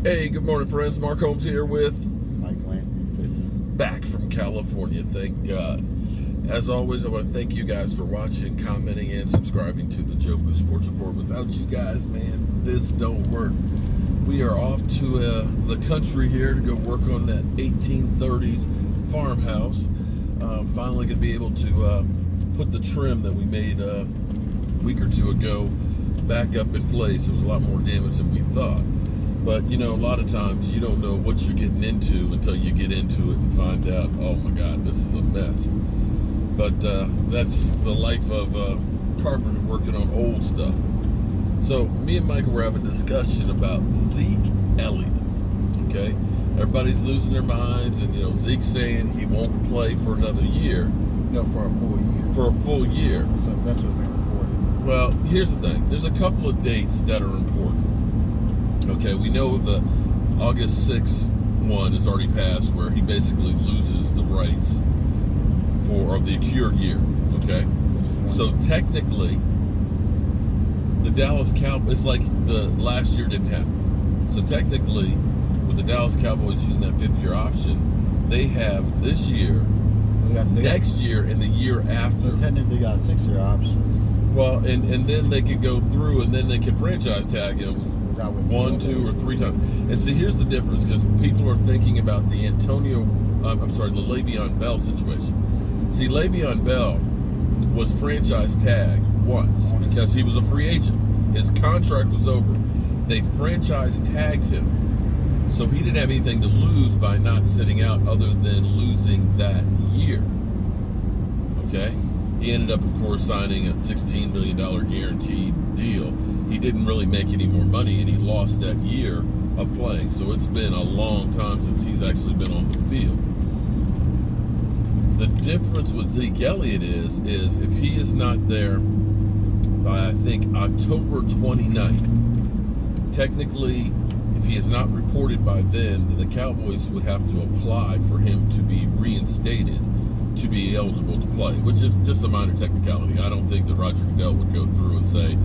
Hey, good morning, friends. Mark Holmes here with Michael Anthony Fitness. back from California. Thank God. As always, I want to thank you guys for watching, commenting, and subscribing to the Joe Boo Sports Report. Without you guys, man, this don't work. We are off to the country here to go work on that 1830s farmhouse. Finally going to be able to put the trim that we made a week or two ago back up in place. It was a lot more damage than we thought. But, you know, a lot of times you don't know what you're getting into until you get into it and find out, oh my God, this is a mess. But that's the life of a carpenter working on old stuff. So me and Michael were having a discussion about Zeke Elliott, okay? Everybody's losing their minds, and, you know, Zeke's saying he won't play for another year. No, for a full year. For a full year. That's what we reported. Well, here's the thing. There's a couple of dates that are important. Okay, we know the August 6th one is already passed, where he basically loses the rights for the accrued year. Okay, so technically, the Dallas Cowboys, it's like the last year didn't happen. So technically, with the Dallas Cowboys using that fifth-year option, they have this year, next year, and the year after. So technically, they got a 6-year option. Well, and then they could go through, and then they could franchise tag him 1, 2, or 3 times. And see, here's the difference, because people are thinking about the the Le'Veon Bell situation. See, Le'Veon Bell was franchise tagged once because he was a free agent. His contract was over. They franchise tagged him. So he didn't have anything to lose by not sitting out other than losing that year. Okay? He ended up, of course, signing a $16 million guaranteed deal. He didn't really make any more money, and he lost that year of playing. So it's been a long time since he's actually been on the field. The difference with Zeke Elliott is if he is not there by, I think, October 29th, technically, if he is not reported by then the Cowboys would have to apply for him to be reinstated to be eligible to play, which is just a minor technicality. I don't think that Roger Goodell would go through and say,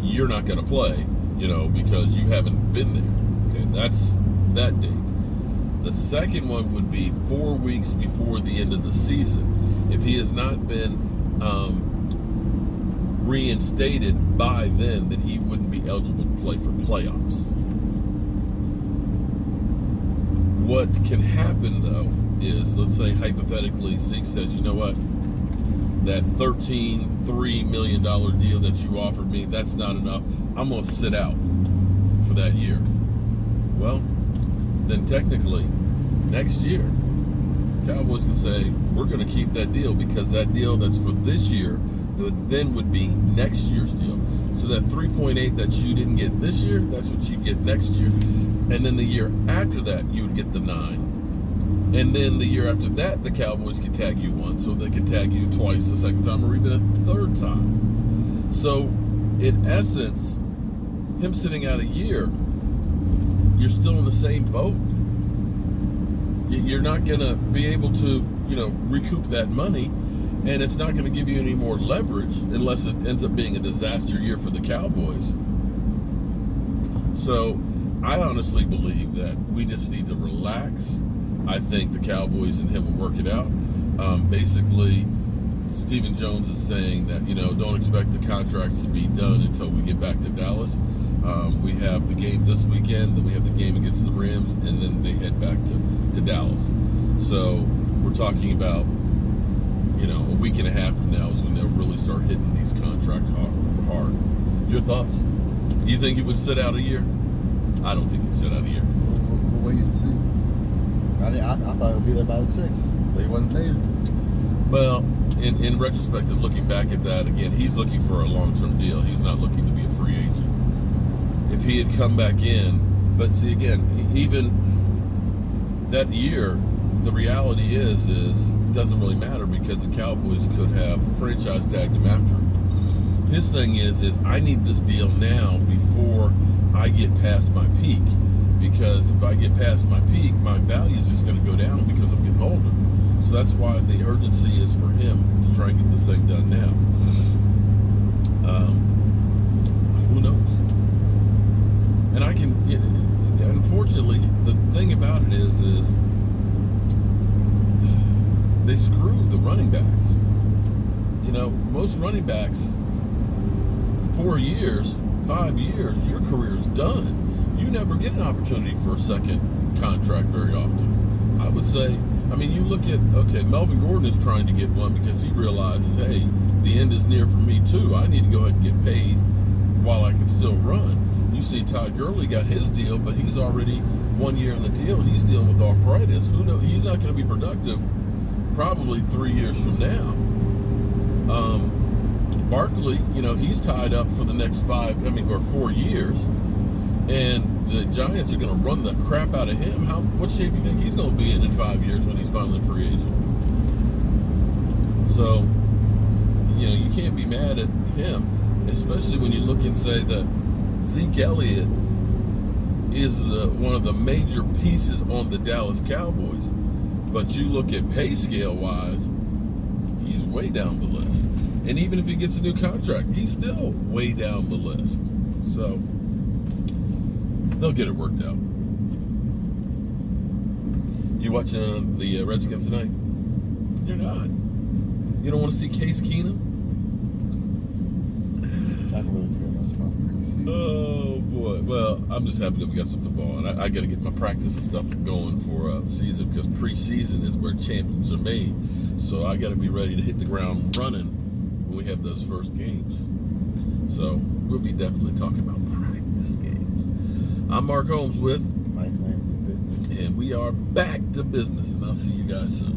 you're not going to play, you know, because you haven't been there. Okay, that's that date. The second one would be 4 weeks before the end of the season. If he has not been reinstated by then he wouldn't be eligible to play for playoffs. What can happen, though, is, let's say, hypothetically, Zeke says, you know what, that $13.3 million deal that you offered me, that's not enough. I'm going to sit out for that year. Well, then technically, next year, Cowboys can say, we're going to keep that deal, because that deal that's for this year then would be next year's deal. So that 3.8 that you didn't get this year, that's what you get next year. And then the year after that, you would get the 9. And then the year after that, the Cowboys could tag you once, so they could tag you twice the second time, or even a third time. So, in essence, him sitting out a year, you're still in the same boat. You're not going to be able to, recoup that money, and it's not going to give you any more leverage unless it ends up being a disaster year for the Cowboys. So, I honestly believe that we just need to relax. I think the Cowboys and him will work it out. Basically, Stephen Jones is saying that, don't expect the contracts to be done until we get back to Dallas. We have the game this weekend, then we have the game against the Rams, and then they head back to Dallas. So we're talking about, a week and a half from now is when they'll really start hitting these contracts hard. Your thoughts? You think he would sit out a year? I don't think he'd sit out a year. We'll wait and see. I thought it would be there by the 6th, but he wasn't there. Well, in retrospect and looking back at that, again, he's looking for a long-term deal. He's not looking to be a free agent. If he had come back in, but see, again, even that year, the reality is it doesn't really matter, because the Cowboys could have franchise tagged him after. His thing is I need this deal now before I get past my peak. Because if I get past my peak, my value is just going to go down because I'm getting older. So that's why the urgency is for him to try and get this thing done now. Who knows? And I can, unfortunately, the thing about it is they screw the running backs. You know, most running backs, 4 years, 5 years, your career's done. You never get an opportunity for a second contract very often. I would say, I mean, you look at, okay, Melvin Gordon is trying to get one because he realizes, hey, the end is near for me too. I need to go ahead and get paid while I can still run. You see Todd Gurley got his deal, but he's already 1 year in the deal. He's dealing with arthritis. Who knows? He's not going to be productive probably 3 years from now. Barkley, you know, he's tied up for the next 4 years, and the Giants are going to run the crap out of him. What shape do you think he's going to be in 5 years when he's finally a free agent? So, you know, you can't be mad at him, especially when you look and say that Zeke Elliott is one of the major pieces on the Dallas Cowboys. But you look at pay scale wise, he's way down the list. And even if he gets a new contract, he's still way down the list. So they'll get it worked out. You watching the Redskins tonight? You're not. You don't want to see Case Keenum? I don't really care much about preseason. Oh boy! Well, I'm just happy that we got some football, and I got to get my practice and stuff going for season, because preseason is where champions are made. So I got to be ready to hit the ground running when we have those first games. So we'll be definitely talking about practice games. I'm Mark Holmes with Mike Landry Fitness. and we are back to business, and I'll see you guys soon.